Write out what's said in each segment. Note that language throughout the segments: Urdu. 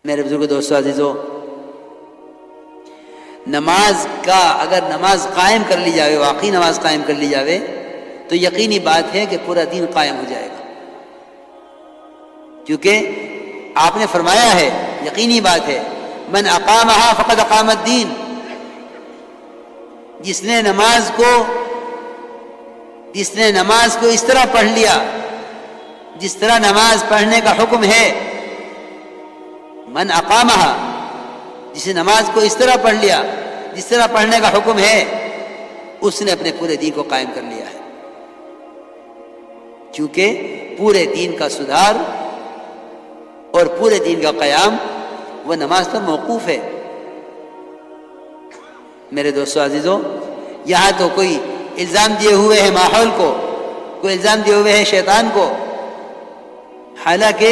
میرے بزرگ دوستو عزیزو، نماز کا اگر نماز قائم کر لی جاوے، واقعی نماز قائم کر لی جاوے، تو یقینی بات ہے کہ پورا دین قائم ہو جائے گا، کیونکہ آپ نے فرمایا ہے، یقینی بات ہے، من اقامها فقد اقام الدین، جس نے نماز کو اس طرح پڑھ لیا جس طرح نماز پڑھنے کا حکم ہے، من اقامها، جس نے نماز کو اس طرح پڑھ لیا جس طرح پڑھنے کا حکم ہے، اس نے اپنے پورے دین کو قائم کر لیا ہے، کیونکہ پورے دین کا سدھار اور پورے دین کا قیام وہ نماز پر موقوف ہے۔ میرے دوستو عزیزو، یہاں تو کوئی الزام دیے ہوئے ہے ماحول کو، کوئی الزام دیے ہوئے ہے شیطان کو، حالانکہ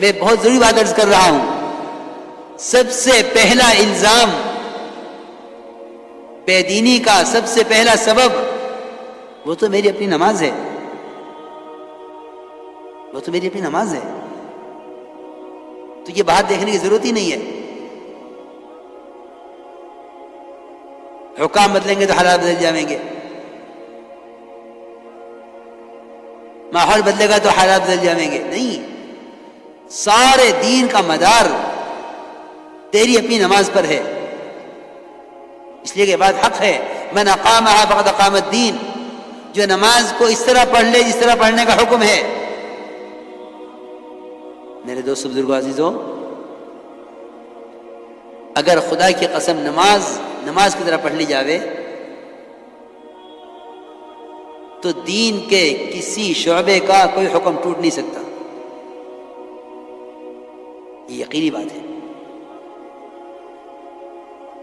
میں بہت ضروری بات عرض کر رہا ہوں، سب سے پہلا الزام بے دینی کا، سب سے پہلا سبب وہ تو میری اپنی نماز ہے، وہ تو میری اپنی نماز ہے، تو یہ بات دیکھنے کی ضرورت ہی نہیں ہے۔ حکام بدلیں گے تو حالات بدل جائیں گے، ماحول بدلے گا تو حالات بدل جائیں گے، نہیں، سارے دین کا مدار تیری اپنی نماز پر ہے، اس لیے کہ بات حق ہے، من اقامها فقد اقام الدین، جو نماز کو اس طرح پڑھ لے جس طرح پڑھنے کا حکم ہے۔ میرے دوست بزرگوں عزیزوں، اگر خدا کی قسم نماز کی طرح پڑھ لی جاوے تو دین کے کسی شعبے کا کوئی حکم ٹوٹ نہیں سکتا، یہ یقینی بات ہے۔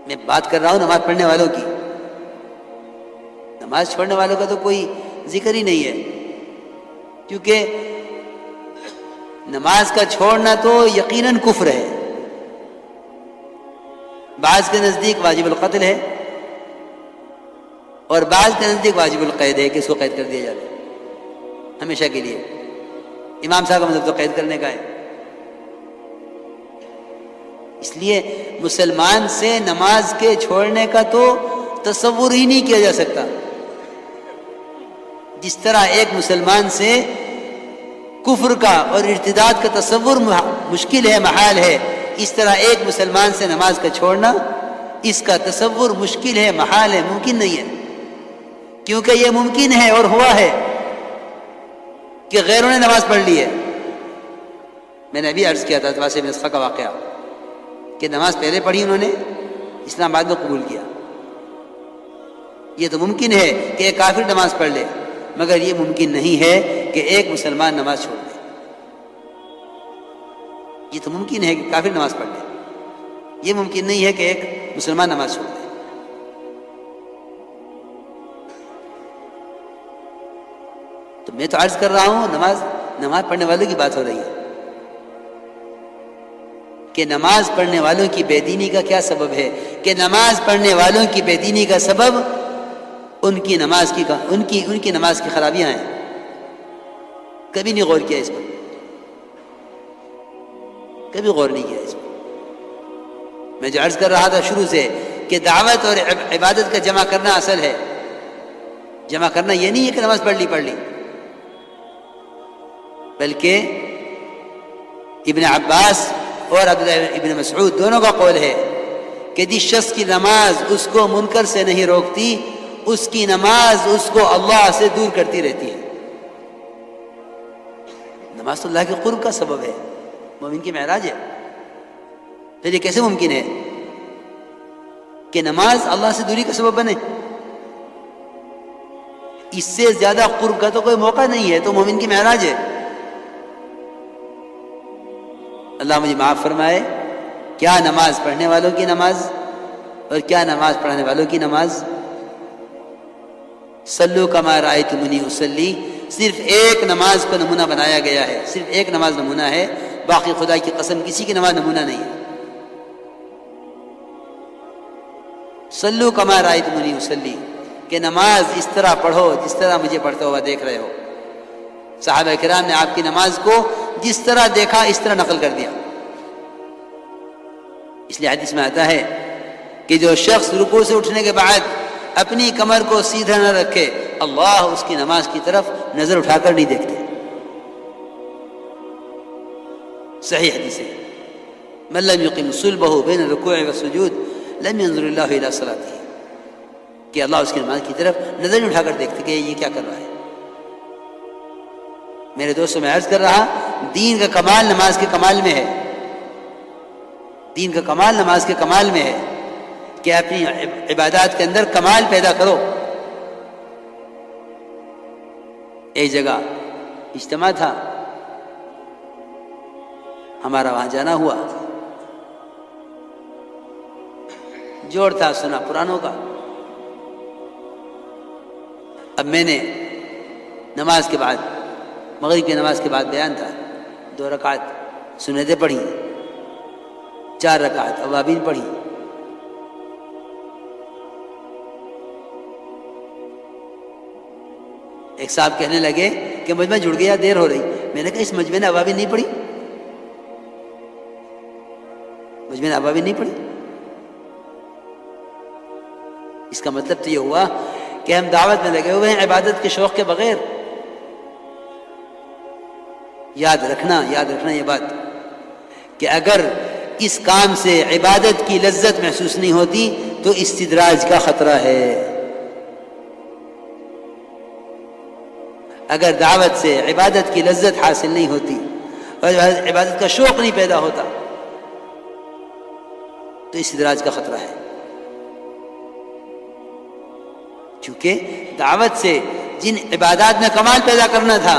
میں بات کر رہا ہوں نماز پڑھنے والوں کی، نماز چھوڑنے والوں کا تو کوئی ذکر ہی نہیں ہے، کیونکہ نماز کا چھوڑنا تو یقیناً کفر ہے، بعض کے نزدیک واجب القتل ہے اور بعض کے نزدیک واجب القید ہے کہ اس کو قید کر دیا جائے ہمیشہ کے لیے۔ امام صاحب کا مطلب تو قید کرنے کا ہے، اس لیے مسلمان سے نماز کے چھوڑنے کا تو تصور ہی نہیں کیا جا سکتا، جس طرح ایک مسلمان سے کفر کا اور ارتداد کا تصور مشکل ہے، محال ہے، اس طرح ایک مسلمان سے نماز کا چھوڑنا، اس کا تصور مشکل ہے، محال ہے، ممکن نہیں ہے، کیونکہ یہ ممکن ہے اور ہوا ہے کہ غیروں نے نماز پڑھ لی ہے۔ میں نے ابھی عرض کیا تھا واسع بن اسقا کا واقعہ کہ نماز پہلے پڑھی انہوں نے، اسلام بعد میں قبول کیا۔ یہ تو ممکن ہے کہ ایک کافر نماز پڑھ لے، مگر یہ ممکن نہیں ہے کہ ایک مسلمان نماز چھوڑ دے۔ یہ تو ممکن ہے کہ کافر نماز پڑھ لے، یہ ممکن نہیں ہے کہ ایک مسلمان نماز چھوڑ دے۔ تو میں تو عرض کر رہا ہوں نماز پڑھنے والوں کی بات ہو رہی ہے کہ نماز پڑھنے والوں کی بے دینی کا کیا سبب ہے، کہ نماز پڑھنے والوں کی بے دینی کا سبب ان کی نماز کی خرابیاں ہیں۔ کبھی نہیں غور کیا اس پر، کبھی غور نہیں کیا اس پر۔ میں جو عرض کر رہا تھا شروع سے کہ دعوت اور عبادت کا جمع کرنا اصل ہے، جمع کرنا یہ نہیں ہے کہ نماز پڑھ لی، بلکہ ابن عباس اور عبداللہ ابن مسعود دونوں کا قول ہے کہ جس شخص کی نماز اس کو منکر سے نہیں روکتی، اس کی نماز اس کو اللہ سے دور کرتی رہتی ہے۔ نماز تو اللہ کے قرب کا سبب ہے، مومن کی معراج ہے، پھر یہ کیسے ممکن ہے کہ نماز اللہ سے دوری کا سبب بنے؟ اس سے زیادہ قرب کا تو کوئی موقع نہیں ہے، تو مومن کی معراج ہے۔ اللہ مجھے معاف فرمائے، کیا نماز پڑھنے والوں کی نماز اور کیا نماز پڑھنے والوں کی نماز۔ صلو کما رأیتمونی اصلی، صرف ایک نماز کو نمونہ بنایا گیا ہے، صرف ایک نماز نمونہ ہے، باقی خدا کی قسم کسی کی نماز نمونہ نہیں ہے۔ صلو کما رأیتمونی اصلی، کہ نماز اس طرح پڑھو جس طرح مجھے پڑھتا ہوا دیکھ رہے ہو۔ صحابہ کرام نے آپ کی نماز کو جس طرح دیکھا اس طرح نقل کر دیا۔ اس لیے حدیث میں آتا ہے کہ جو شخص رکوع سے اٹھنے کے بعد اپنی کمر کو سیدھا نہ رکھے اللہ اس کی نماز کی طرف نظر اٹھا کر نہیں دیکھتے. صحیح حدیث ہے. من لم يقم صلبه بين الركوع والسجود لم ينظر الله الى صلاته، کہ اللہ اس کی نماز کی طرف نظر نہیں اٹھا کر دیکھتے کہ یہ کیا کر رہا ہے. میرے دوستوں میں عرض کر رہا دین کا کمال نماز کے کمال میں ہے. دین کا کمال نماز کے کمال میں ہے کہ اپنی عبادات کے اندر کمال پیدا کرو. ایک جگہ اجتماع تھا، ہمارا وہاں جانا ہوا. جوڑ تھا سنا پرانوں کا. اب میں نے نماز کے بعد، مغرب کی نماز کے بعد بیان تھا، 2 رکعت سنتیں پڑھی، 4 رکعت اوابین پڑھی. ایک صاحب کہنے لگے کہ مجمع جڑ گیا، دیر ہو رہی. میں نے کہا اس مجمع نے اوابین نہیں پڑھی، مجمع نے اوابین نہیں پڑھی. اس کا مطلب تو یہ ہوا کہ ہم دعوت میں لگے ہوئے ہیں عبادت کے شوق کے بغیر. یاد رکھنا یہ بات کہ اگر اس کام سے عبادت کی لذت محسوس نہیں ہوتی تو استدراج کا خطرہ ہے. اگر دعوت سے عبادت کی لذت حاصل نہیں ہوتی اور عبادت کا شوق نہیں پیدا ہوتا تو استدراج کا خطرہ ہے. کیونکہ دعوت سے جن عبادات میں کمال پیدا کرنا تھا،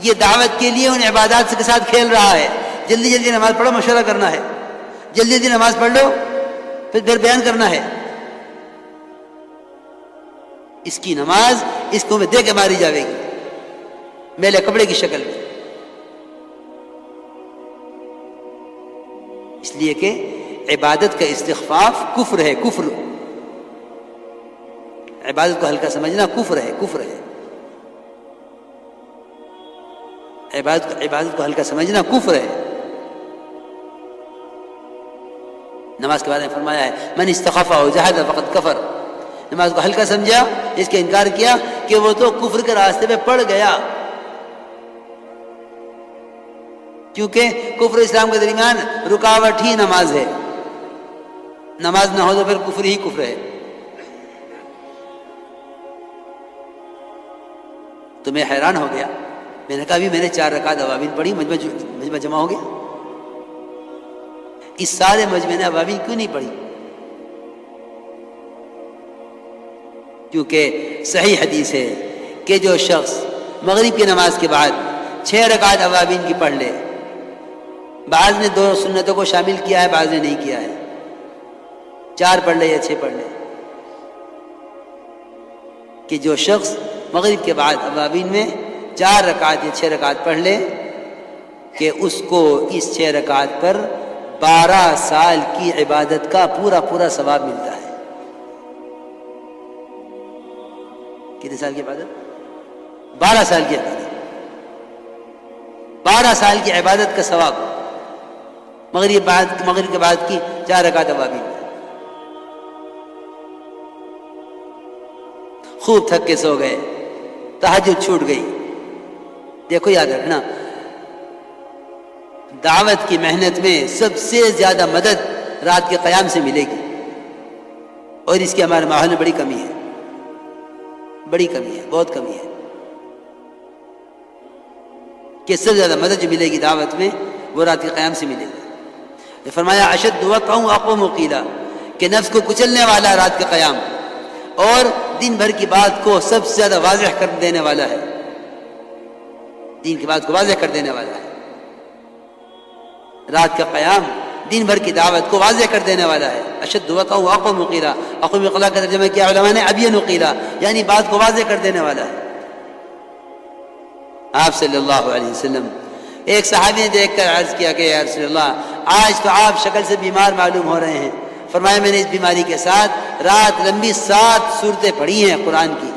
یہ دعوت کے لیے ان عبادات کے ساتھ کھیل رہا ہے. جلدی جلدی نماز پڑھو، مشورہ کرنا ہے، جلدی جلدی نماز پڑھ لو، پھر بیان کرنا ہے. اس کی نماز اس کو میں دے کے ماری جاوے گی میلے کپڑے کی شکل میں. اس لیے کہ عبادت کا استخفاف کفر ہے. کفر، عبادت کو ہلکا سمجھنا کفر ہے. کفر ہے عبادت کو ہلکا سمجھنا کفر ہے. نماز کے بارے میں فرمایا ہے من استخف او جحد فقد کفر. نماز کو ہلکا سمجھا، اس کا انکار کیا کہ وہ تو کفر کے راستے پہ پڑ گیا. کیونکہ کفر اسلام کے درمیان رکاوٹ ہی نماز ہے. نماز نہ ہو تو پھر کفر ہی کفر ہے. تو میں حیران ہو گیا. میں نے کہا ابھی میں نے 4 رکعت اوابین پڑھی، مجمع جمع ہو گیا. اس سارے مجمع نے اوابین کیوں نہیں پڑھی؟ کیونکہ صحیح حدیث ہے کہ جو شخص مغرب کی نماز کے بعد 6 رکعت اوابین کی پڑھ لے، بعض نے 2 سنتوں کو شامل کیا ہے، بعض نے نہیں کیا ہے، 4 پڑھ لے یا 6 پڑھ لے، کہ جو شخص مغرب کے بعد اوابین میں 4 رکعت یا 6 رکعت پڑھ لے کہ اس کو اس 6 رکعت پر 12 سال کی عبادت کا پورا ثواب ملتا ہے. کتنے سال کی عبادت؟ 12 سال کی عبادت. 12 سال کی عبادت کا ثواب مغرب کے بعد کی 4 رکعت اوابین. خوب تھک کے سو گئے، تہجد چھوٹ گئی. دیکھو یاد رکھنا دعوت کی محنت میں سب سے زیادہ مدد رات کے قیام سے ملے گی، اور اس کی ہمارے ماحول میں بڑی کمی ہے، بہت کمی ہے کہ سب سے زیادہ مدد جو ملے گی دعوت میں وہ رات کے قیام سے ملے گی. فرمایا اشد وقع اقوم قیلا، کہ نفس کو کچلنے والا رات کے قیام، اور دن بھر کی بات کو سب سے زیادہ واضح کر دینے والا ہے. دین کی بات کو واضح کر دینے والا ہے. رات کا قیام دن بھر کی دعوت کو واضح کر دینے والا ہے. اشد وقع اقوم قیلا، اقوم قیلا کا ترجمہ کیا علماء نے ابین قیلا، یعنی بات کو واضح کر دینے والا ہے. آپ صلی اللہ علیہ وسلم، ایک صحابی نے دیکھ کر عرض کیا کہ یا رسول اللہ آج تو آپ شکل سے بیمار معلوم ہو رہے ہیں. فرمایا میں نے اس بیماری کے ساتھ رات لمبی 7 سورتیں پڑھی ہیں قرآن کی.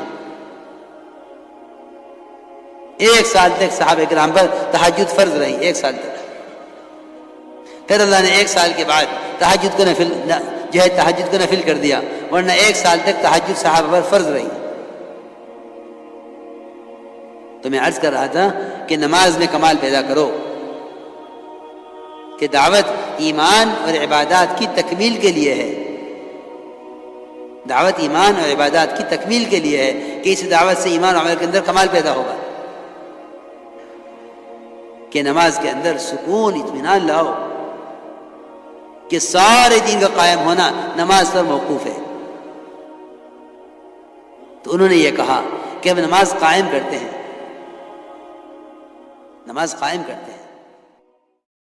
1 سال تک صحابہ کرام پر تہجد فرض رہی، 1 سال تک. پھر اللہ نے 1 سال کے بعد تہجد کو نفل جو ہے تہجد کو نفل کر دیا، ورنہ 1 سال تک تہجد صحابہ پر فرض رہی۔ تو میں عرض کر رہا تھا کہ نماز میں کمال پیدا کرو، کہ دعوت ایمان اور عبادات کی تکمیل کے لیے ہے، دعوت ایمان اور عبادات کی تکمیل کے لیے ہے، کہ اس دعوت سے ایمان اور عمل کے اندر کمال پیدا ہوگا، کہ نماز کے اندر سکون اطمینان لاؤ، کہ سارے دین کا قائم ہونا نماز پر موقوف ہے۔ تو انہوں نے یہ کہا کہ ہم نماز قائم کرتے ہیں، نماز قائم کرتے ہیں۔